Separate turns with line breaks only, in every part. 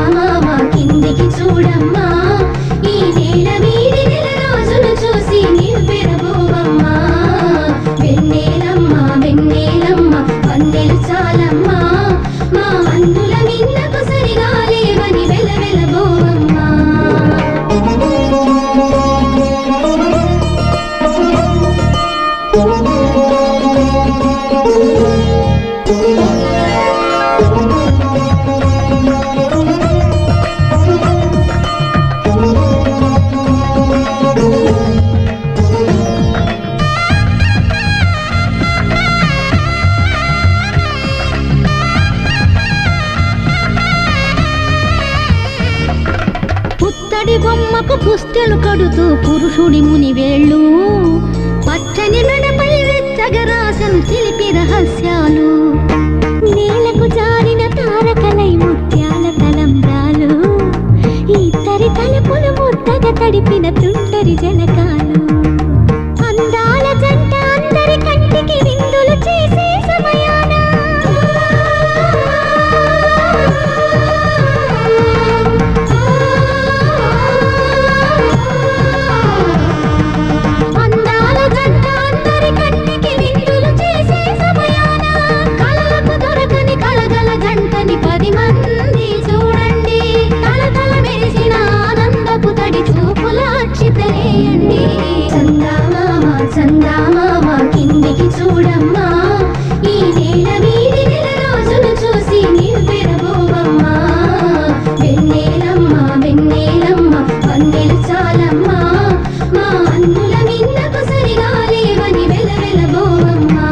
చందమామ కిందికి చూడమ్మా, ఈ నేల మీది నెల రోజులు చూసి నివ్వెరబోవమ్మా. వెన్నెలమ్మ వెన్నెలమ్మ వన్నెలు చాలమ్మా, మా అన్నుల మిన్నకు సరిగా లేవని వెలవెలబోవమ్మా. పుత్తడి బొమ్మకు పుస్తెలు కడుతూ పురుషుడి ముని వేళ్ళు, పచ్చని మెడపై వెచ్చగరాసను తెలిపి రహస్యాలు. నేలకు జారిన తారకలై ముత్యాల తలంబ్రాలు, ఇద్దరి తలుపులు ముద్దగా తడిపిన తుంటరి జలకాలు. అందాల జంట అందరి కంటికి విందులు చేసే సమయాన చందమామ కిందికి చూడమ్మా, ఈ నేల మీది నెల రోజులు చూసి నివ్వెరబోవమ్మా. వెన్నెలమ్మ వెన్నెలమ్మ వన్నెలు చాలమ్మా, మా అన్నుల మిన్నకు సరిగా లేవని వెలవెలబోవమ్మా.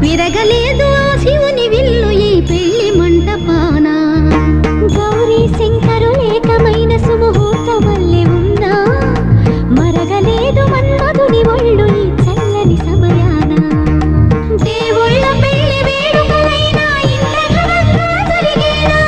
విరగలేదు ఆ శివుని విల్లు ఈ పెళ్లి మంటపాన. గౌరీ శంకరు ఏకమైన సుముహూర్త వల్లే ఉన్నా, మరగలేదు మన్మధుని ఒళ్ళు ఈ చల్లని సమయాన. దేవుళ్ళ పెళ్లి వేడుకలైనా ఇంత ఘనంగా జరిగేనా?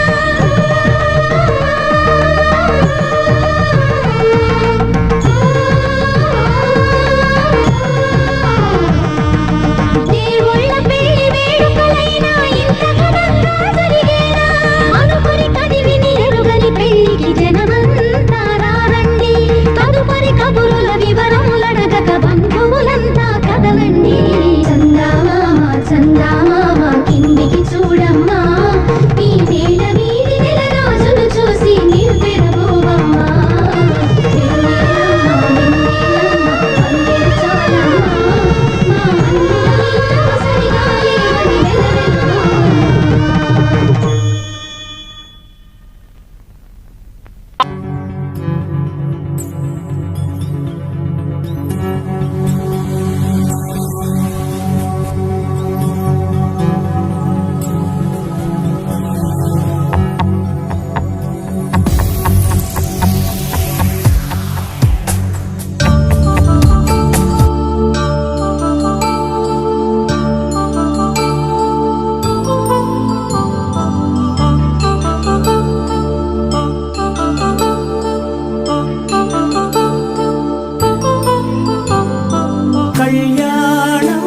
చందమామ కిందికి చూడమ్మా, ఈ నేల మీది నెల రోజులు చూసి నివ్వెరబోవమ్మా. సరిగా లేవని
కళ్యాణం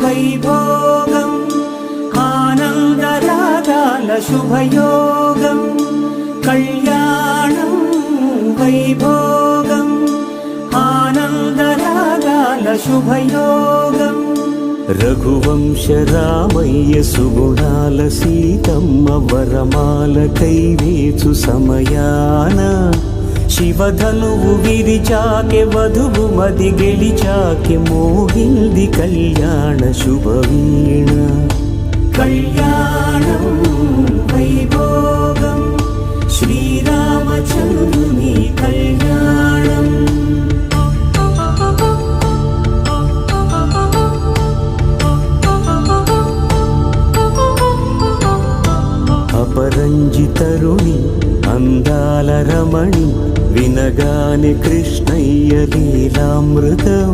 వైభోగం ఆనందరాగాల శుభయోగం. కళ్యాణం వైభోగం ఆనందరాగాల శుభయోగం. రఘువంశ రామయ్య సుగుణాల సీతమ్మ వరమాల కైవేచు సమయాన, శివధనువు విరిచాకె వధువు మది గెలిచాకె మోగింది కళ్యాణ శుభవీణ. కళ్యాణం వైభోగం శ్రీరామచంద్రుని కళ్యాణం. అపరంజి మంజితరుణి అందాల రమణి వినగానే కృష్ణయ్య లీలామృతం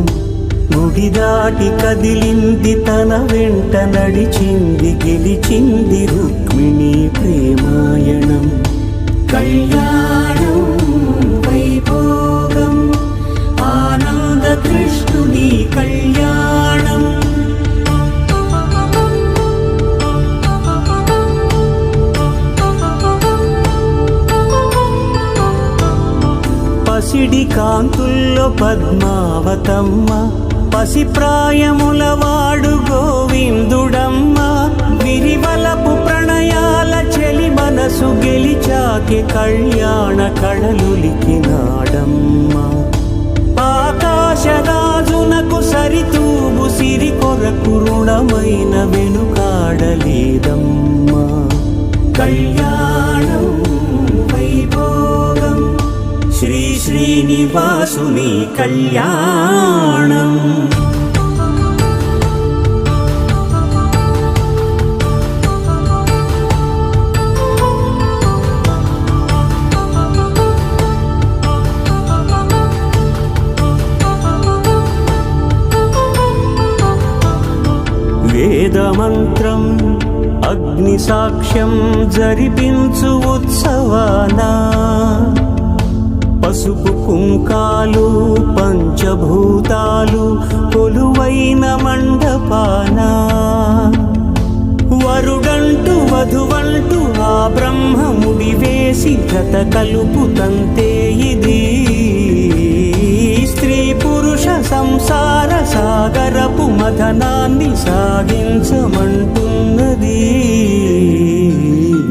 గుడి దాటి కదిలింది తన వెంట నడిచింది గెలిచింది రుక్మిణి ప్రేమాయణం కళ్యాణం వైభోగం ఆనంద కృష్ణుని కళ్యాణం పసిడి కాంతుల్లో పద్మావతమ్మ పసిప్రాయముల వాడు గోవిందుడమ్మ విరివలపు ప్రణయాల చెలి మనసు గెలిచాకే కళ్యాణ కళలులికినాడమ్మ ఆకాశరాజునకు సరితూబు సిరి కొరకు రుణమైన వెనుకాడలేదమ్మా కళ్యాణం వైభోగం శ్రీ శ్రీనివాసుని కళ్యాణం వేదమంత్రం అగ్ని సాక్ష్యం జరిపించు ఉత్సవానా పసుపు కుంకాలు పంచభూతాలు కొలువైన మండపాన వరుడంటూ వధువంటూ ఆ బ్రహ్మముడి వేసి జత కలుపుతంతే ఇది స్త్రీ పురుష సంసార సాగరపు మథనాన్ని సాగించమంటున్నది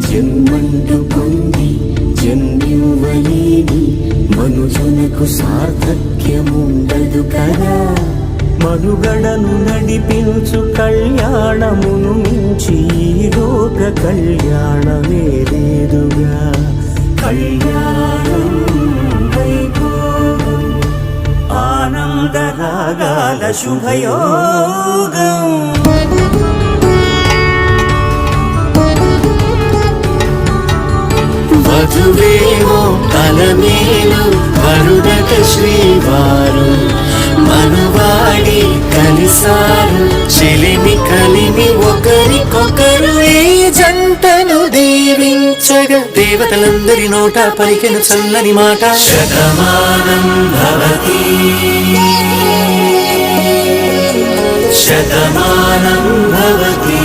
జన్మంటూ పొంది జన్యువలేని మనుజునకు సార్థక్యముండదు కదా మనుగడను నడిపించు కళ్యాణమును మించి ఈ లోక కళ్యాణమే లేదుగా కళ్యాణం వైభోగం ఆనంద రాగాల శుభయోగం
వధువేమో తలమేలు వరుడట శ్రీవారు మనువాడి కలిసారు చెలిమి కలిమి ఒకరికొకరు ఈ జంటను దీవించగా దేవతలందరి నోట పలికెను చల్లని మాట
శతమానం భవతి శతమానం భవతి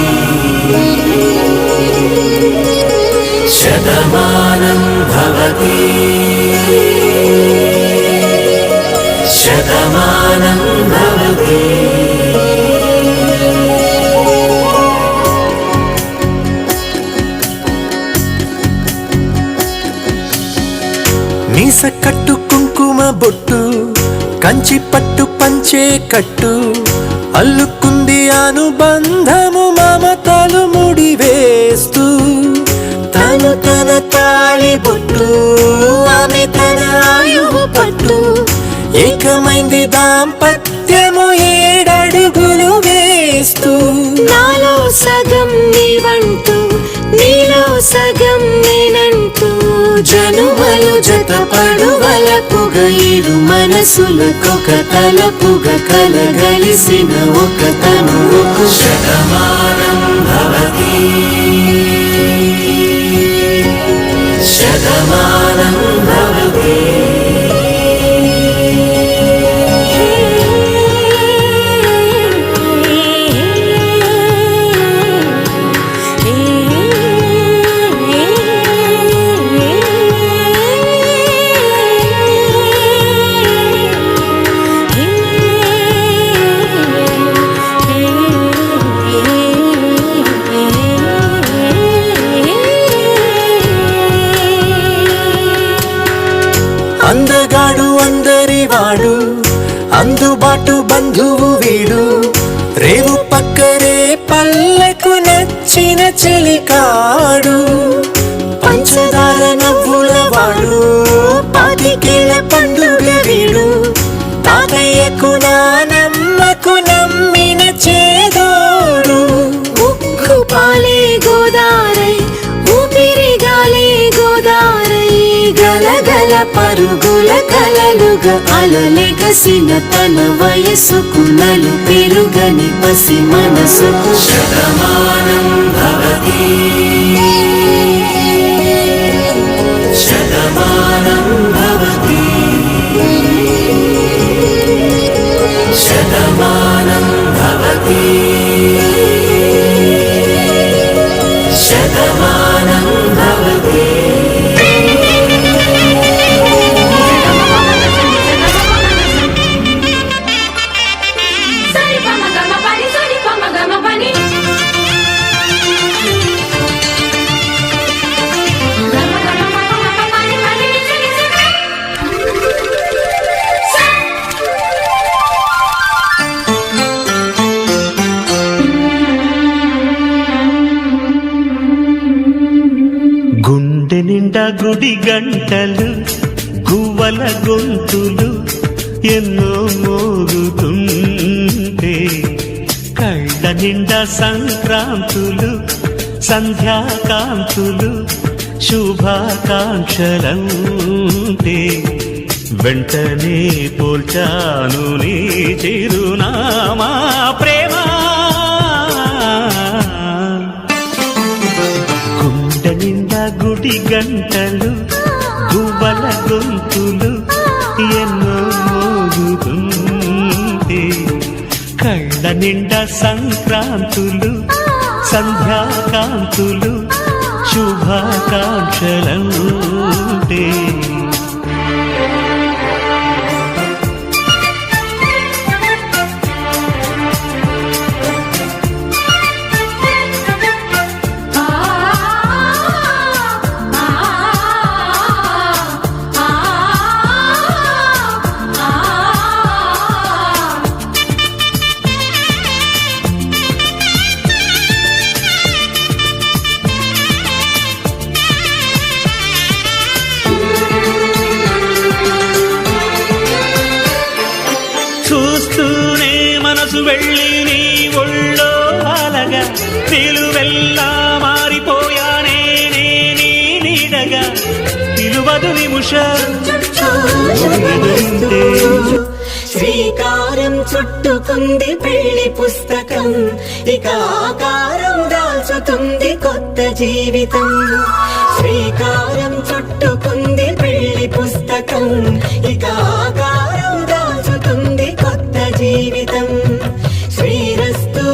శతమానం భవతి శతమానం భవతి
మీస కట్టు కుంకుమ బొట్టు కంచి పట్టు పంచే కట్టు అల్లుకుంది అనుబంధము మమతలు ముడివేస్తూ తను తన తాళి బొట్టు ఆమె తన ఆయువు పట్టు ఏకమైంది దాంపత్యము 7 అడుగులు వేస్తూ
నాలో సగం నీవంటూ నీలో సగం నేనంటూ
జనుమలు జతపడువల పొగ ఇరు మనసులకొక తలపుగ కలగలిసిన ఒక తను ఒక
శతమానం భవతి శతమానం భవతి
అందగాడు అందరివాడు అందుబాటు బంధువు వీడు రేవు పక్కరే పల్లెకు నచ్చిన చెలికాడు పంచదార నవ్వుల వాడు 25 ఏళ్ల పండుగ వీడు తాతయ్యకు నానమ్మకు నమ్మిన చేదోడు
ఉక్కు పాలే గోదారై ఊపిరి గాలి పరుగుల పరుగుల కలలుగా అలలెగసిన తన వయసుకు నలు పెరుగని పసి మనసుకు
శతమానం భవతి శతమానం భవతి శతమానం భవతి శతమానం భవతి
గుండె నిండా గుడి గంటలు గువ్వల గొంతులు ఎన్నో మోగుతుంటే కళ్ళ నిండా సంక్రాంతులు సంధ్యాకాంతులు శుభాకాంక్షలంటే వెంటనే పోల్చాను నీ చిరునామా ప్రేమ గుండె నిండా గుడి గంటలు గువ్వల గొంతులు ఎన్నో మోగుతుంటే కళ్ళ నిండా సంక్రాంతులు సంధ్యాకాంతులు శుభాకాంక్షలంటే చూస్తూనే మనసు వెళ్ళి నీ ఒళ్ళో అలగా నిలువెల్లా మారిపోయానే నీ నీడగా నిలువదు నిమిషం
శ్రీకారం చుట్టుకుంది పెళ్లి పుస్తకం ఇక ఆకారం దాల్చుతుంది కొత్త జీవితం శ్రీకారం చుట్టుకుంది పెళ్లి పుస్తకం ఇక ఆకారం దాల్చుతుంది కొత్త జీవితం శ్రీరస్తు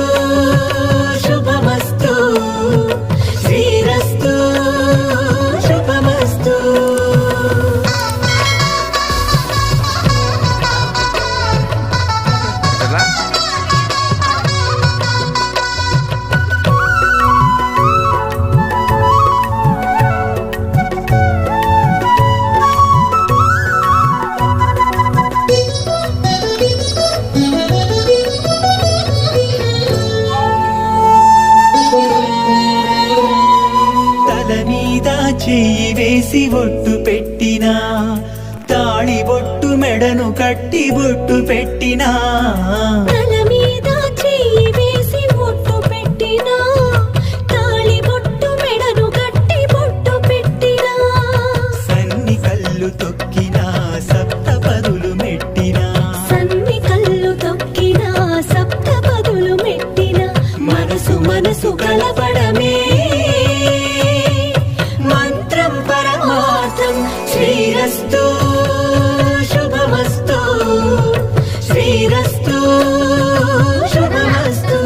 శుభమస్తు శ్రీరస్తు శుభమస్తు
తల మీద చెయ్యి వేసి ఒట్టు పెట్టినా తాళి బొట్టు మెడను కట్టి బొట్టు పెట్టినా
తల మీద చెయ్యి వేసి బొట్టు పెట్టినా తాళి బొట్టు మెడను కట్టి బొట్టు పెట్టినా
సన్ని కళ్ళు తొక్కినా సప్త పదులు మెట్టినా
సన్ని కళ్ళు తొక్కినా సప్త పదులు మెట్టినా మనసు మనసు కలపడమే మంత్రం పరమార్థం శ్రీరస్తు శుభమస్తు శ్రీరస్తు శుభమస్తు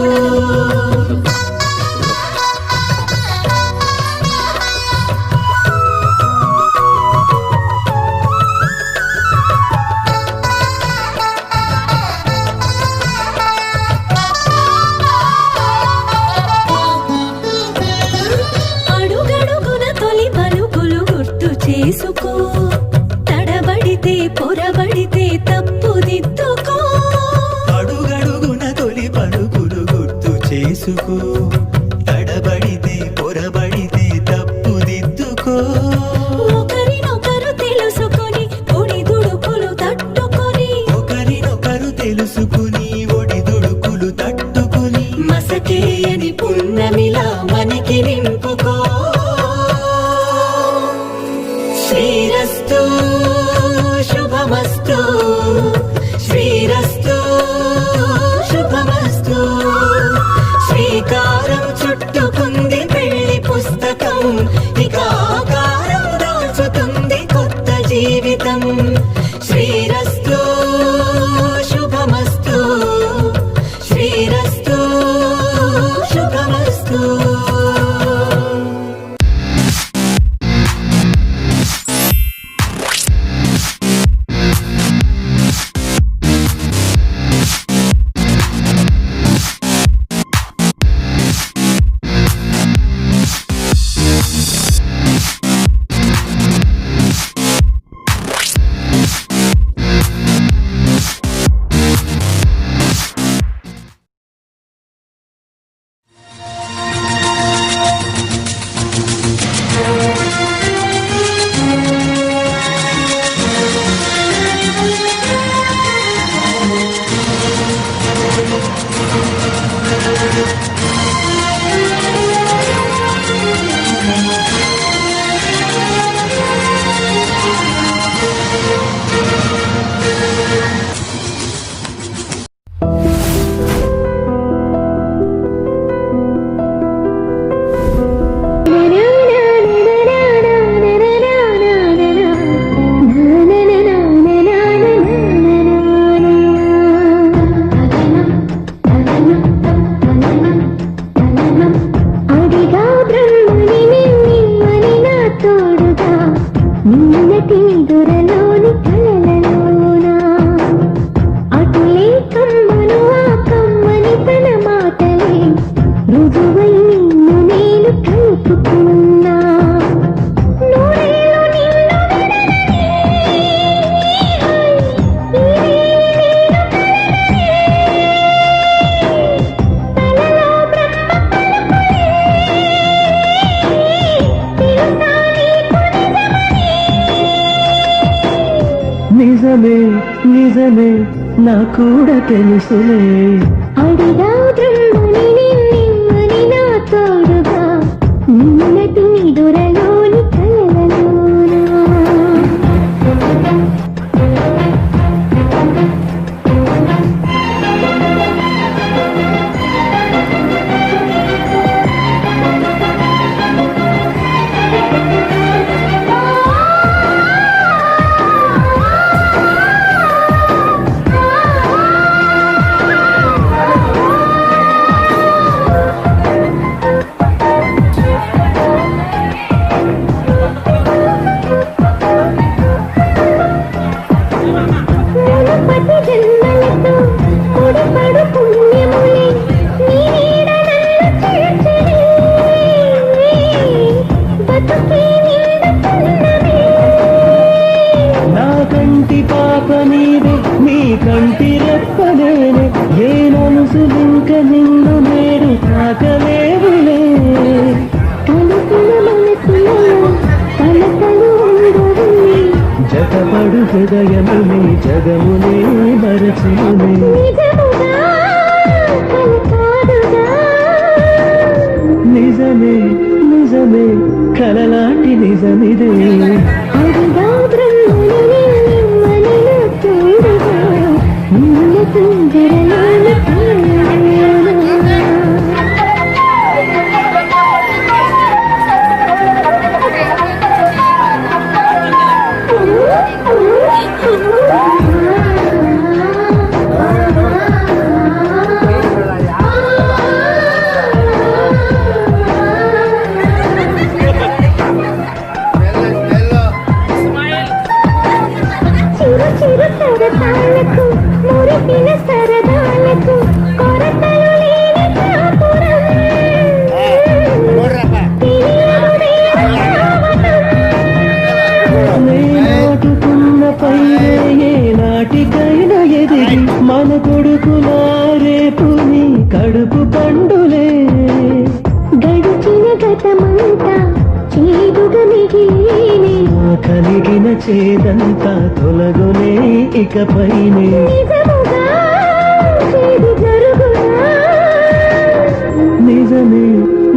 అడుగడుగున తొలి పలుకులు గుర్తు చేసుకో తడబడితే పొరబడితే తప్పుదిద్దుకో
అడుగడుగున తొలి పలుకులు గుర్తు చేసుకో తడబడితే పొరబడితే తప్పుదిద్దుకో
ఒకరినొకరు తెలుసుకొని ఒడిదుడుకులు తట్టుకొని
ఒకరినొకరు తెలుసుకుని ఒడిదుడుకులు తట్టుకుని
మసకేయని పున్నమిలా మనకి నింపుకో శ్రీరస్తు శుభమస్తు శ్రీరస్తు శుభమస్తు శ్రీకారం చుట్టుకుంది పెళ్లి పుస్తకం ఇక ఆకారం దాల్చుతుంది కొత్త జీవితం శ్రీరస్తు శుభమస్తు శ్రీరస్తు శుభమస్తు
నిజమే నిజమే నా కూడా తెలుసులే
అడిగా బ్రహ్మని నిమ్మని నా తోడుగా నిన్నటి నిదురలోని కలలలోనా
నా కంటి పాప నీవే నీ కంటి రెప్పలేనే ఏ మనసులింక నిన్ను నేడు తాకలేవులే జతపడు హృదయమునే జగమునే మరచునే నిజమే నిజమే కలలాంటి నిజమిదే
అడిగా బ్రహ్మని నిమ్మని నా తోడుగా నిన్నటి నిదురలోని కలలలోనా చిరు చిరు సరదాలకు మురికిన సరదాలకు కొరతలు లేని కాపురం
నాటుకున్న పైరే ఏ నాటికైనా ఎదిగి మన కొడుకులా రేపు నీ కడుపు పండులే
గడిచిన గతమంతా చేదుగా మిగిలినే
కలిగిన చేదంతా తొలగునే ఇకపైనే
నిజముగా చేదు జరుగునా
నిజమే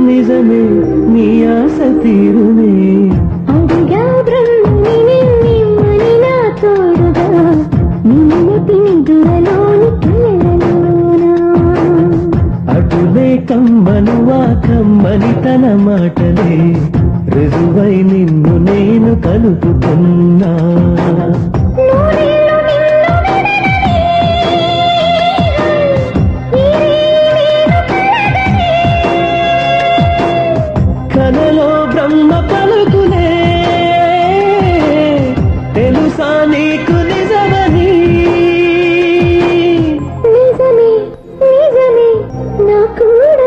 నిజమే నీ ఆశ తీరునే
అడిగా బ్రహ్మని నిమ్మని నా తోడుగా తిందురలోని కలలలోనా
అటులే కమ్మనువా కమ్మని తన మాటలే రుజువై నిన్ను నేను కలుపుతున్నా
నూరేళ్ళు నిన్ను విడనని, నేను కలగని.
కలలో బ్రహ్మ పలుకులే తెలుసా నీకు నిజమని
నిజమే నిజమే నా కూడా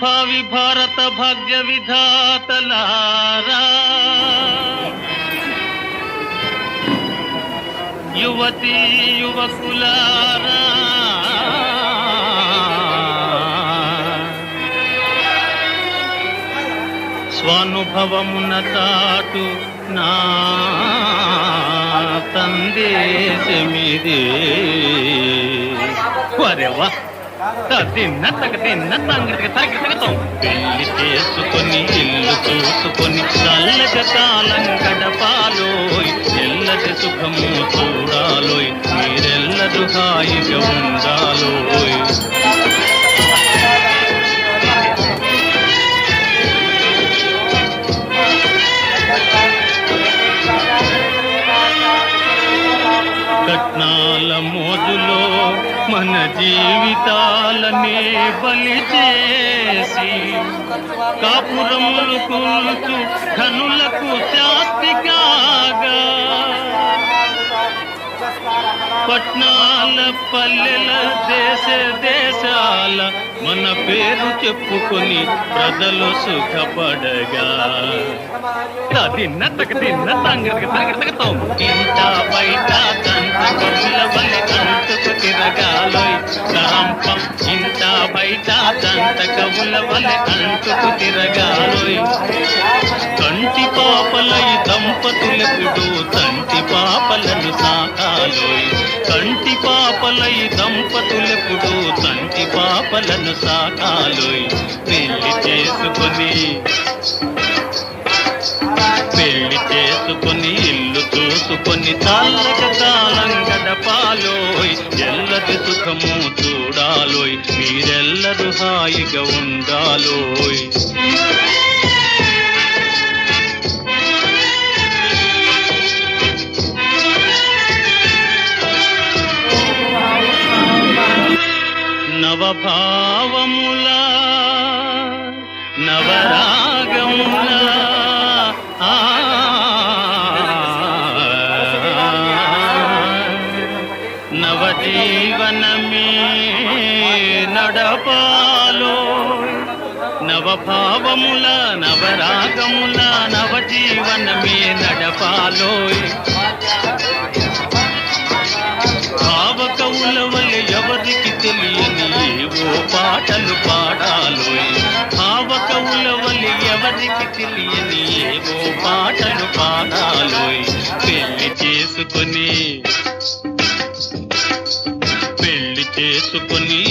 భావి భారత భాగ్య విధాతలారా, యువతీ యువకులారా, స్వానుభవమున తాటు నా సందేశమిదే. వరెవా తిన్న తంగడికి తగ్గితగతాం. పెళ్లి చేసుకొని ఇల్లు చూసుకొని చల్లగా కాలం గడపాలోయ్, ఎల్లది సుఖము చూడాలోయ్, మీరెల్లరూ హాయిగా ఉండాలోయ్. కట్నాల మోజులో మన జీవితాలనే బలి చేసి, కాపురములు కూల్చు ధనులకు శాస్తి కాగా, పట్నాల పల్లెల దేశాల మన పేరు చెప్పుకొని ప్రజలు సుఖపడగా, తిన్న తంగడికి తగతాం. ఇంట బయట తండ్రుల వలె అంటుకు తిరగాలోయ్ రాంపం. ఇంట బయట దంత కవుల వలె అంటుకు తిరగాలోయ్. కంటి పాపలై దంపతులెప్పుడు తంటి పాపలను సాకాలోయ్. కంటి పాపలై దంపతులెప్పుడు తంటి పాపలను సాకాలోయ్. పెళ్లి చేసుకొని ఇల్లు చూసుకొని చల్లగా కాలం గడపాలోయ్, ఎల్లది సుఖము చూడాలోయ్, మీరెల్లరూ హాయిగా ఉండాలోయ్. నవభావముల నవరాగముల నవజీవనమే నడపాలో. నవభావముల నవరాగముల నవజీవనమే నడపాలోయ్. భావకవుల వలె ఎవరికి తెలియని ఏవో పాటలు పాడాలోయ్. భావకవుల వలె ఎవరికి తెలియని ఏవో పాటలు పాడాలోయ్. పెళ్లి చేసుకొని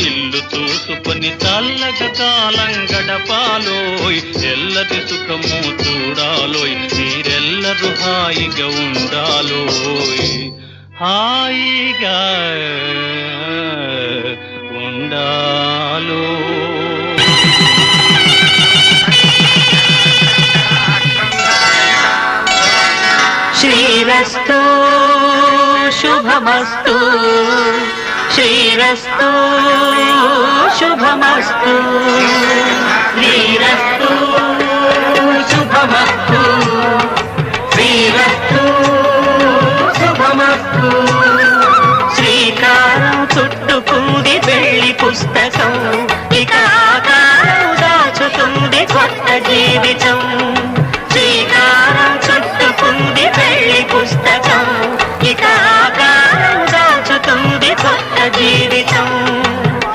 ఇల్లు చూసుకొని చల్లగా కాలం గడపాలోయ్, ఎల్లది సుఖము చూడాలోయ్, మీరెల్లరూ హాయిగా ఉండాలోయ్, హాయిగా ఉండాలో.
శ్రీరస్తు శుభమస్తు, శ్రీరస్తు శుభమస్తు, శ్రీరస్తు శుభమస్తు, శ్రీరస్తు శుభమస్తు. శ్రీకారం చుట్టుకుంది పెళ్లి పుస్తకం, ఇక ఆకారం దాచుతుంది కొత్త జీవితం. శ్రీకారం చుట్టుకుంది పెళ్లి పుస్తకం, ఇక ఆకారం దాచుతుంది కొత్త జీవితం.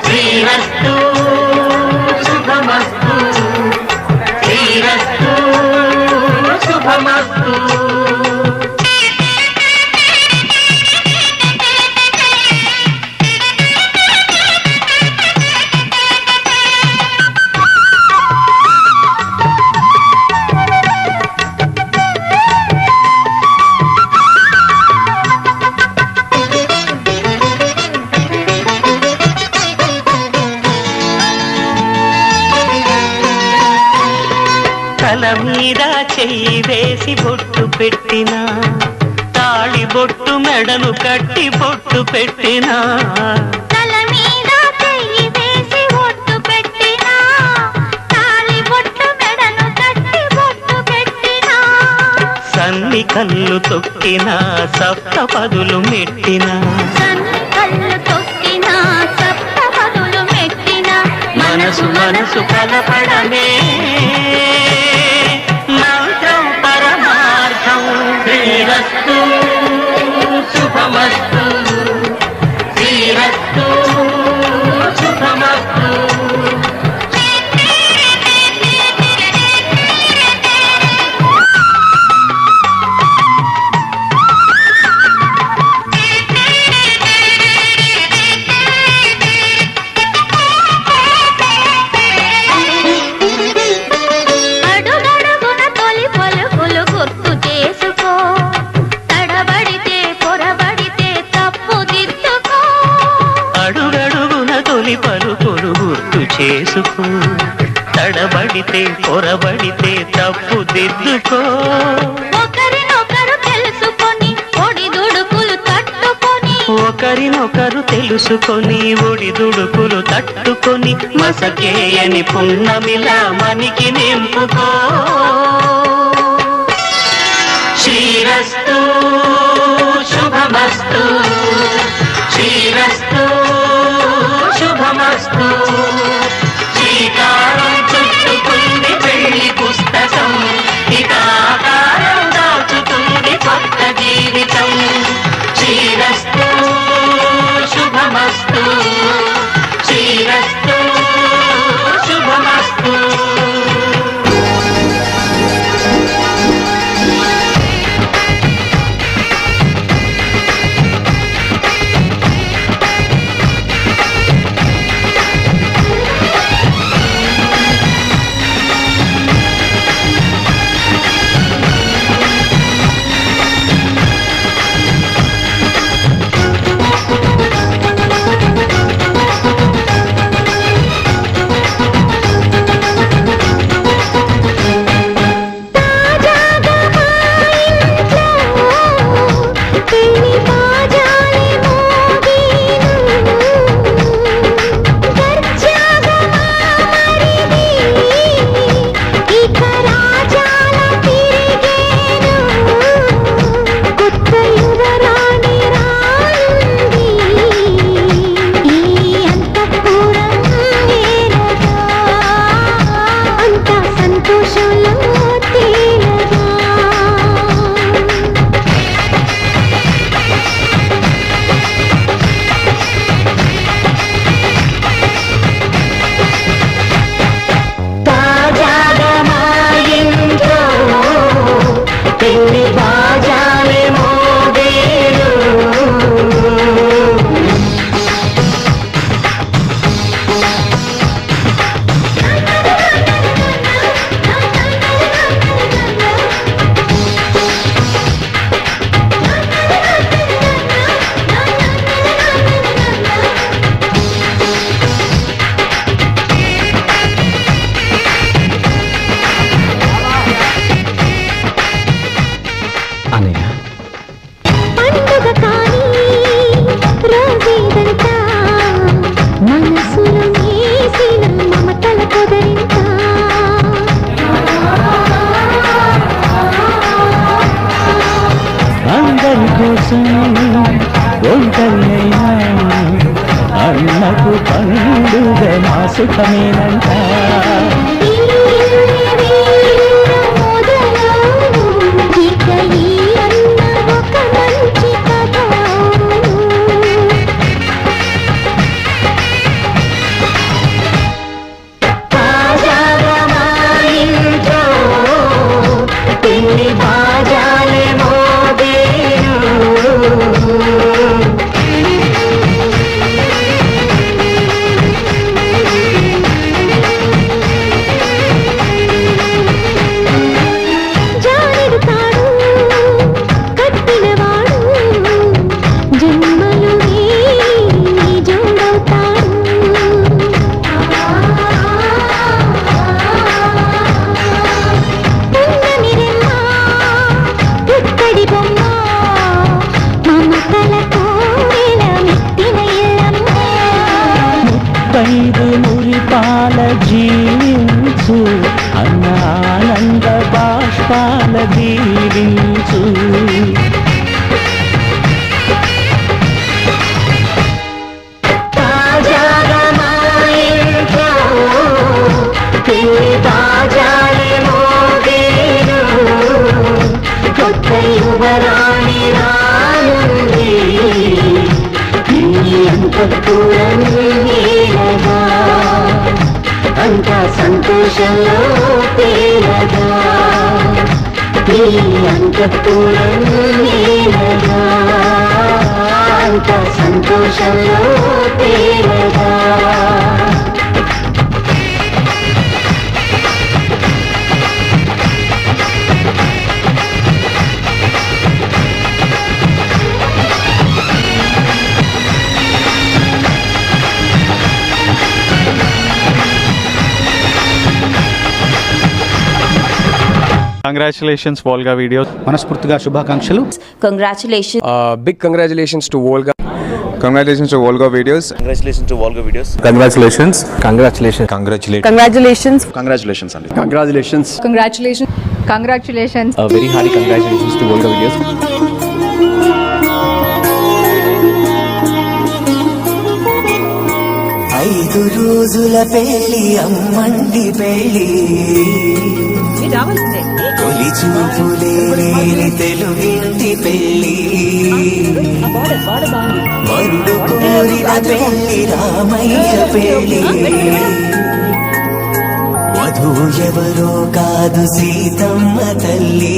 శ్రీరస్తు శుభమస్తు, శ్రీరస్తు శుభమస్తు. తల మీద చెయ్యి వేసి బొట్టు పెట్టినా, తాళి బొట్టు మెడను కట్టి బొట్టు పెట్టినా,
తల మీద చెయ్యి వేసి బొట్టు పెట్టినా, తాళి బొట్టు మెడను కట్టి బొట్టు పెట్టినా,
సన్ని కళ్ళు తొక్కినా సప్త పదులు మెట్టినా,
సన్ని కళ్ళు తొక్కినా సప్త పదులు మెట్టినా,
మనసు మనసు కలపడమే మంత్రం పరమార్థం. శ్రీరస్తు శుభమస్తు, శ్రీరస్తు శుభమస్తు.
అడుగడుగున తొలి పలుకులు గుర్తు చేసుకో, తడబడితే పొరబడితే తప్పు దిద్దుకో.
అడుగడుగున తొలి పలుకులు గుర్తు చేసుకో, తడబడితే పొరబడితే తప్పు దిద్దుకో.
ఒకరినొకరు తెలుసుకొని ఒడిదుడుకులు తట్టుకొని,
ఒకరినొకరు తెలుసుకొని ఒడిదుడుకులు తట్టుకొని మసకేయని పున్నమిలా మనికి నింపుకో. శ్రీరస్తు శుభమస్తు, శ్రీరస్తు శుభమస్తు. శ్రీకారం చుట్టుకుంది పెళ్లి పుస్తకం, ఇక ఆకారం దాచుతుంది కొత్త జీవితం. శ్రీరస్తు శుభమస్తు, శ్రీరస్తు శుభమస్తు.
పెళ్లి బాజాలే మోగేను, గర్జాగా మారిది, ఇక రాజాల తిరిగేను. కొత్త యువరాణి రానుంది, ఈ అంతఃపురం ఏలగా, అంతా సంతోషంలో తేలగా.
తాజాగా మా ఇంట్లో పెళ్లి బాజాలే మోగేను.
అనయ్య
పండుగ కానీ రోజేదంతా, మనసులో వేసిన మమతల పొదరింత.
అందరి కోసం ఒంటరినైనా అన్నకు పండుగ మా సుఖమేనంట.
ఈ మొదలు ఇక ఈ అన్న ఒక మంచి కథ.
తాజాగా మా ఇంట్లో పెళ్లి బాజాలే మోగేను.
జానెడు తాడు కట్టినవాడు, జన్మలు వేయి జోడవుతాడు. పున్నమిరెమ్మ పుత్తడి బొమ్మ, మమతల కోవెల మెట్టిన ఇల్లమ్మ.
ముత్తైదు మురిపాల జీవించు, అన్న ఆనంద బాష్పాల దీవించు.
తాజాగా మా ఇంట్లో నీలగా అంతా సంతోషంలో తేలగా ఈ అంతఃపురం నీలగా అంతా సంతోషంలో తేలగా
కంగ్రాచులేషన్స్ వోల్గా వీడియోస్.
మనస్ఫూర్తిగా శుభాకాంక్షలు.
Congratulations.
Big congratulations to Volga.
Congratulations to Volga Videos.
Congratulations to Volga Videos.
Congratulations.
Congratulations.
Congratulations.
Congratulations.
Congratulations Andy.
Congratulations.
Congratulations. Congratulations.
A very hearty congratulations to Volga Videos.
ఐదు రోజుల పెళ్లి అమ్మండి పెళ్లి తొలి చూపులే లేని తెలుగింటి పెళ్లి వరుడు కోరిన పెళ్లి రామయ్య పెళ్లి వధువు ఎవరో కాదు సీతమ్మ తల్లి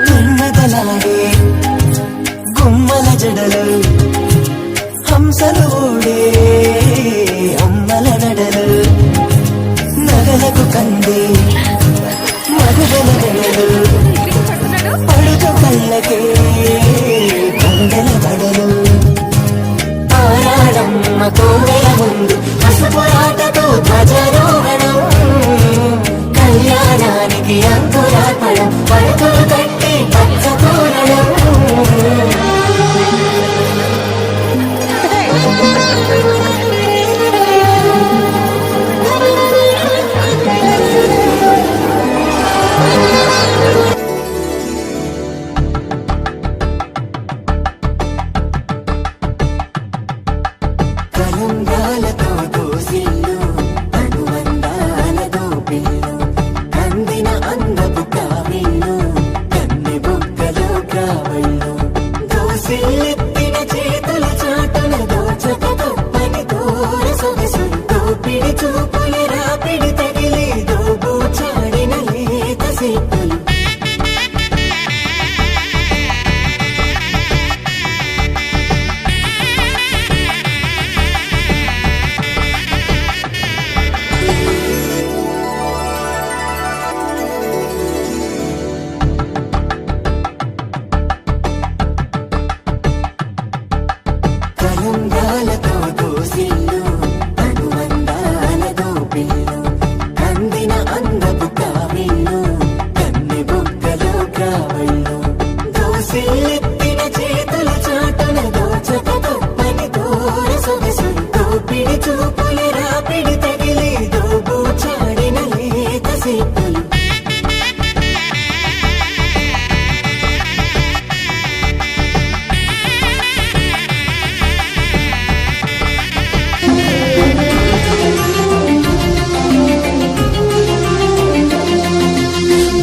గుమ్మదలాడే గుమ్మల జడలు హంసలు ఊడే అమ్మల నడలు నగలకు కందే మధుగల గడలు పడుచు కళ్ళకే కండల బడలు ఆరాడమ్మ కోవెల ముందు పసుపురాటతో ధ్వజారోహణం కళ్యాణానికి అంకురార్పణం పడుతులు కట్టి పచ్చ తోరణం కలంగాలతో దోసిల్లు అనువందాలతో పిల్లు కందిన అందపు కావిళ్ళు కన్నె బుగ్గలో కావళ్ళు దోసిల్లెత్తిన చేతుల చాటున దోచక తప్పని దూర సొగసులు దోపిడి చూపుల రాపిడి తగిలి దోబూచాడిన లేత సేపులు కలంగాలతో దోసిల్లు అనువందాలతో పిల్లు కందిన అందపు కావిళ్ళు కన్నె బుగ్గలో కావళ్ళు దోసిల్లెత్తిన చేతుల చాటున దోచక తప్పని దూర సొగసులు దోపిడి చూపుల రాపిడి తగిలి దోబూచాడిన లేత సేపులు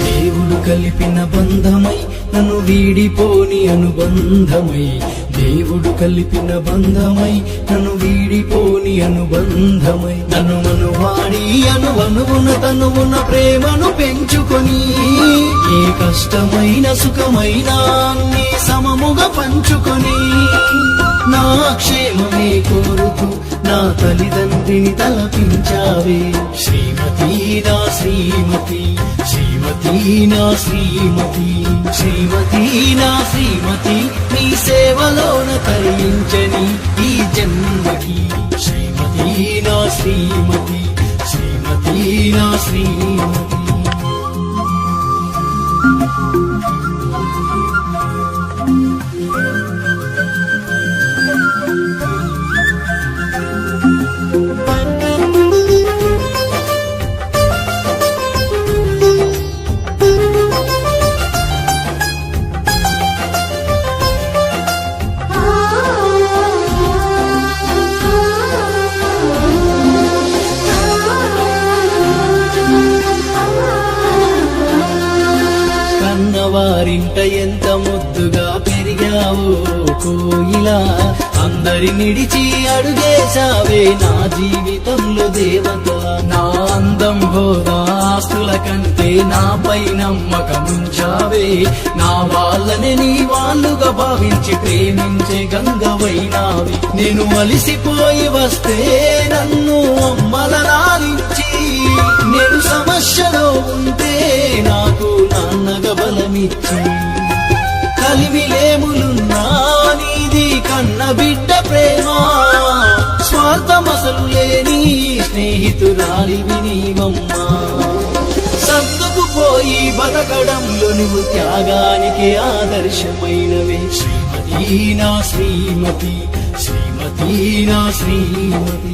దేవుడు కలిపిన బంధమై నన్ను వీడిపోని అనుబంధమై దేవుడు కలిపిన బంధమై నన్ను వీడిపోని అనుబంధమై నన్ను మనువాడి అనువనువున తనువున ప్రేమను పెంచుకొని ఏ కష్టమైన సుఖమైన అన్ని సమముగా పంచుకొని నా క్షేమమే కోరుతూ నా తల్లిదండ్రిని తలపించావే శ్రీమతి నా శ్రీమతి శ్రీమతి నా శ్రీమతి శ్రీమతి నా శ్రీమతి నీ సేవలోన తరించని ఈ జన్మకి శ్రీమతి నా శ్రీమతి శ్రీమతి నా శ్రీమతి ఎంత ముద్దుగా పెరిగావో కోయిలా, అందరి నిడిచి అడుగేశావే నా జీవితంలో దేవత. నా అందం హోదా ఆస్తుల కంటే నాపై నమ్మకముంచావే, నా వాళ్ళని నీ వాళ్ళుగా భావించి ప్రేమించే గంగవైనావి. నేను అలిసిపోయి వస్తే నన్ను అమ్మల నాలించి, నేను సమస్యలో ఉంటే నాకు నాన్నగా బలమిచ్చి, కలిమిలేములున్నా నీది కన్న బిడ్డ ప్రేమ, స్వార్థమసలు లేని స్నేహితురాలివి నీవమ్మా. సర్దుకుపోయి బతకడంలో నువ్వు త్యాగానికి ఆదర్శమైనవే. శ్రీమతి నా శ్రీమతి, శ్రీమతి నా శ్రీమతి.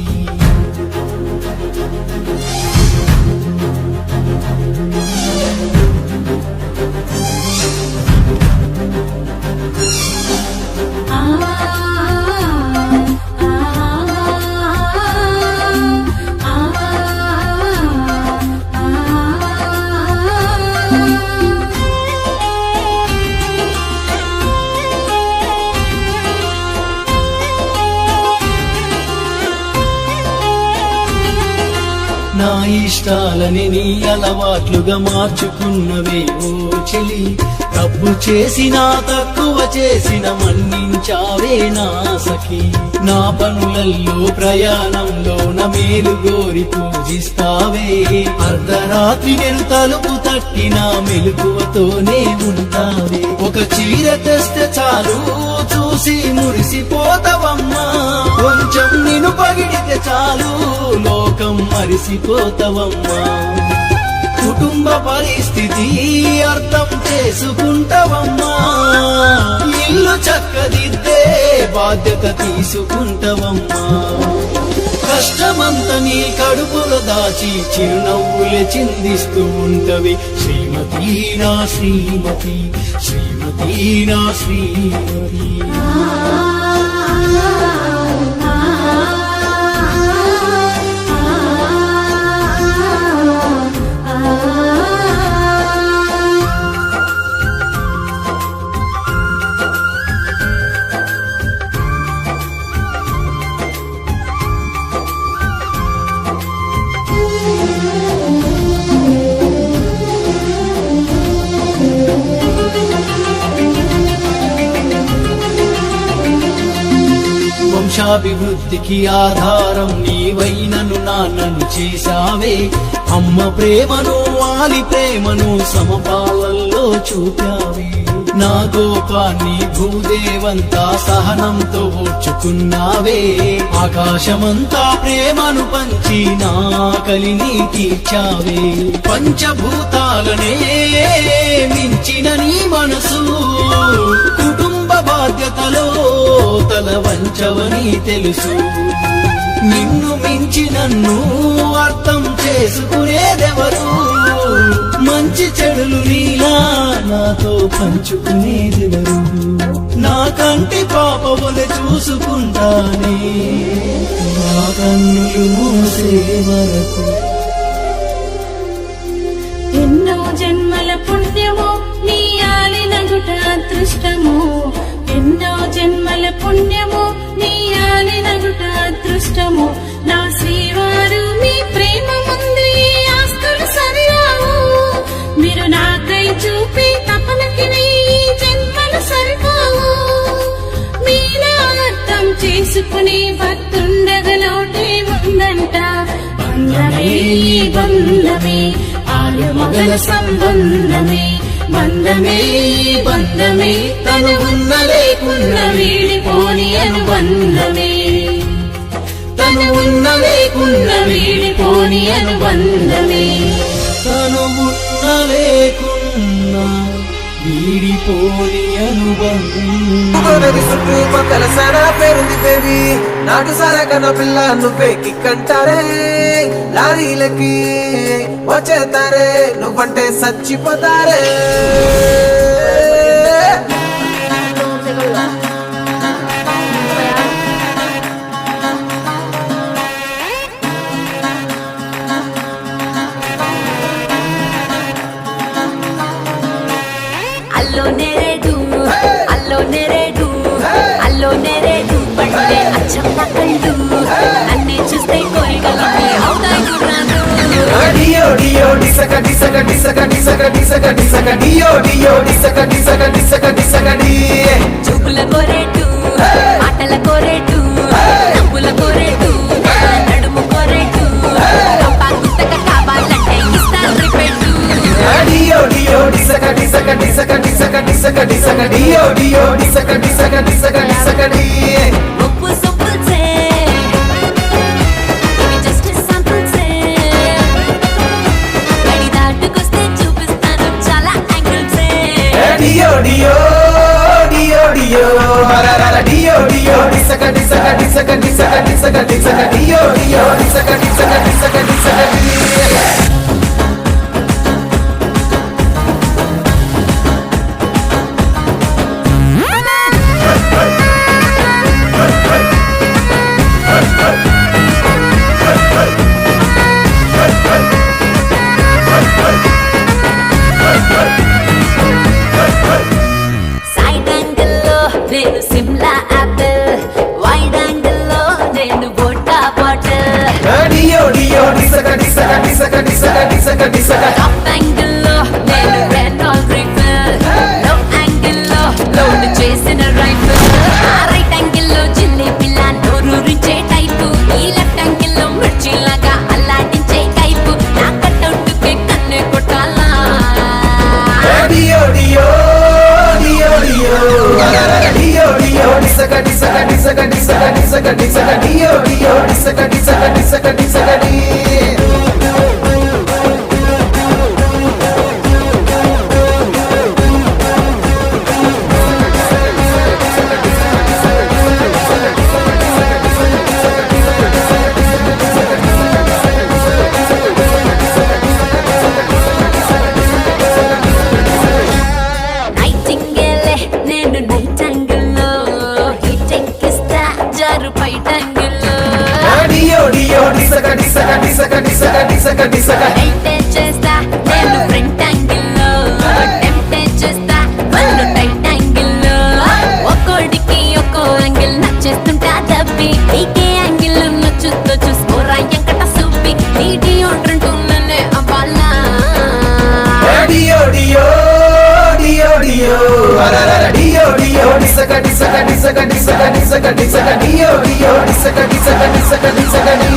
నా ఇష్టాలని నీ అలవాట్లుగా మార్చుకున్నవే ఓ చెలి, తప్పు చేసినా తక్కువ చేసిన మన్నించావే నా సఖి. నా పనులల్లో ప్రయాణంలో నా మేలు గోరి పూజిస్తావే, అర్ధరాత్రి నేను తలుపు తట్టిన మెలకువతోనే ఉంటావే. ఒక చీర తెస్తే చాలు చూసి మురిసిపోతావమ్మా, కొంచెం నిన్ను పగిడితే చాలు లోకం మరిసిపోతావమ్మా. కుటుంబ పరిస్థితి అర్థం చేసుకుంటావమ్మా, ఇల్లు చక్కదిద్దే బాధ్యత తీసుకుంటావమ్మా. కష్టమంత నీ కడుపులో దాచి చిరునవ్వులే చిందిస్తూ ఉంటవి. శ్రీమతి నా శ్రీమతి, శ్రీమతి నా శ్రీమతి. వంశాభివృద్ధికి ఆధారం నీవైనను నాన్నను చేశావే, అమ్మ ప్రేమను వాలి ప్రేమను సమపాలల్లో చూపావే. నా కోపాన్ని భూదేవంతా సహనంతో ఓర్చుకున్నావే, ఆకాశమంతా ప్రేమను పంచి నా కలిని తీర్చావే. పంచభూతాలనే మించిన నీ మనసు కుటుంబ బాధ్యతలో తల వంచవని తెలుసు. నిన్ను మించి నన్ను అర్థం చేసుకునేదెవరు, మంచి చెడులు నీలా నాతో పంచుకునేదెవరు. నా కంటి పాప వలె చూసుకుంటానే నా కన్నులు మూసే వరకు.
ఎన్నో జన్మల పుణ్యము నీ ఆలినగుట అదృష్టము, ఎన్నో జన్మల పుణ్యము నీ ఆలినగుట అదృష్టము. నా శ్రీవారు మీ ప్రేమ ముందు ఈ ఆస్తులు సరిరావు, మీరు నాకై చూపి తపనకి నీ జన్మలు సరిపోవు. మీలా అర్థం చేసుకునే భక్తుండగా లోటే ఉందంట. బంధమే ఈ బంధమే ఆలు మగల సంబంధమే, బంధమే ఈ బంధమే తను ఉన్న లేకున్న వీడిపోని అనుబంధమే, తను ఉన్న లేకున్న వీడిపోని అనుబంధమే,
తను ఉన్న లేకున్నా వీడిపోని అనుబంధం.
చుట్టుపక్కల సరా పేరుంది బేబీ, నాటు సారా కన్న పిల్ల నువ్వే కిక్కంటారే. లారీలకి వచ్చేతారే నువ్వంటే చచ్చిపోతారే.
అల్లో నేరే
చప్ప కళ్ళు అన్నీ చూస్తే కోరికలన్నీ అవుతాయి గుర్రాలు
డియో డియో డిసక డిసక డిసక డిసక డిసక డిసక డియో డియో డిసక డిసక డిసక డిసక డి
చూపుల కోరేటు మాటల కోరేటు నవ్వుల కోరేటు నడుము కోరేటు కంపా గుత్తక కావాలంటే ఇస్తాను రిపెట్టు
డియో డియో డిసక డిసక డిసక డిసక డిసక డిసక డియో డియో డిసక డిసక డిసక డిసక డి
ఉప్పు సొప్పుల్సే ఇవి జస్ట్ శాంపుల్సే గడి దాటుకొస్తే చూపిస్తాను చాలా యాంగిల్సే
డియో డియో డియో డియో హరరర డియో డియో డిసక డిసక డిసక డిసక డిసక డిసక డియో డియో డిసక డిసక డిసక డిసక డి
సైడ్ యాంగిల్ లో నేను సిమ్లా యాపిల్ వైడ్ యాంగిల్ లో నేను వోడ్కా బాటిల్
డియో డియో డిసక డిసక డిసక డిసక డిసక డిసక
టాప్ యాంగిల్ లో నేను రెనాల్డ్ రైఫిల్ లో యాంగిల్ లో లోడ్ చేసిన రైఫిల్ రైట్ యాంగిల్ లో జిల్లి పిల్ల నోరూరించే టైపు ఈ లెఫ్ట్ యాంగిల్ లో మిర్చిలాగా అల్లాడించే కైపు నా కట్అవుట్ కే కన్నే కొట్టాలా
డియో డియో డియో డియో హరరర డియో డియో డిసక డిసక డిసక డిసక డిసక డిసక డియో డియో డిసక డిసక డిసక డిసక డి
నైటింగేలే నేను నైట్ యాంగిల్ లో హిట్ ఎక్కిస్తా జారు పైట యాంగిల్ లో
డియో డియో డిసక డిసక డిసక డిసక డిసక డిసక
మెయింటైన్ చేస్తా నేను ఫ్రంట్ యాంగిల్ లో టెంప్టేట్ చేస్తా వాళ్ళు టైట్ యాంగిల్ లో ఒక్కోడికి ఒక్కో యాంగిల్ నచ్చేస్తుంటా దబ్బి నీకే యాంగిల్ నచ్చుతో చూసుకోరా ఎంకట సూపి నీటి ఉంటుంటూనే అవ్వాలా
డియో డియో డియో డియో హరరర డియో డియో డిసక డిసక డిసక డిసక డిసక డిసక డియో డియో డిసక డిసక డిసక డిసక డి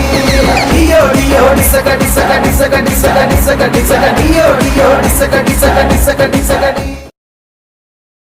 డియో డియో డిసక డిసక డిసక డిసక డిసక డిసక డియో డియో డిసక డిసక డిసక డిసక డి